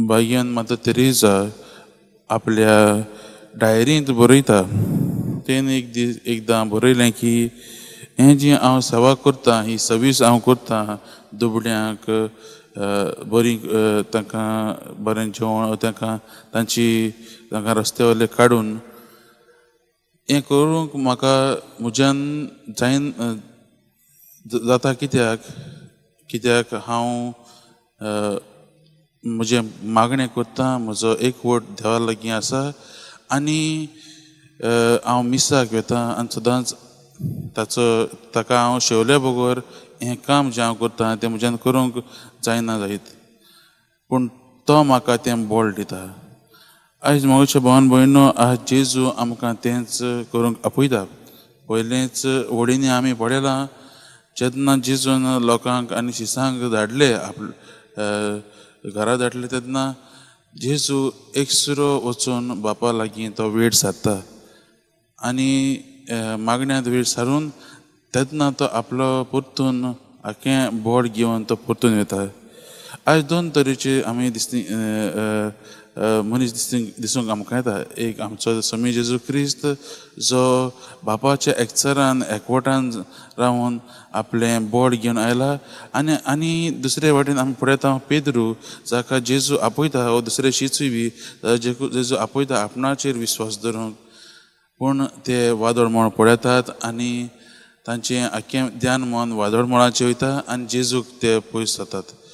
बागेन माता तेरेसा आपल्या डायरींत बरयता. तेन एकदां बरयलें की हें जी हांव सेवा करतां, ही सर्वीस हांव करतां दुबळ्यांक, बरी तांकां बरें जेवण तांकां रस्ते वयले काडून हें करूंक म्हाका म्हज्यान जायन जाता. कित्याक हांव म्हजें मागणें करतां. म्हजो एक वोट देवा लागीं आसा आनी हांव मिसाक वेतां आनी सदांच ताका हांव शेवल्या बरोबर हें काम जें हांव करतां तें म्हज्यान करूंक जायना जायत, पूण तो म्हाका तें बळ दिता. आयज मोगाचें भावन भयणीनो, आज जेजू आमकां तेंच करूंक आपयता. पयलेंच वडींनी आमी पळयलां, जेन्ना जेजून लोकांक आनी शिसांक धाडले, घरा धाडले, तेन्ना जेजू एकसुरो वचून बापा लागीं तो वेट सारता आनी मागण्यांत वेट सारून तेन्ना तो आपलो परतून आख्खें बोड घेवन तो परतून वता. आयज दोन तरेचे आमी मनीस दिसूंक आमकां येता. एक आमचो स्वामी जेजू क्रिस्त, जो बापाच्या एकचारान एकवटान रावन आपलें बोड घेवन आयला. आनी दुसरे वाटेन आमी पळयता पेद्रू, जाका जेजू आपयता, वो दुसरे शिसूय बी जेजू आपयता आपणाचेर विस्वास धरूंक, पूण ते वादळ म्हण पळयतात आनी तांचें आख्खें ध्यान मन वादळ मळाचेर वयता आनी जेजूक ते पयस जातात.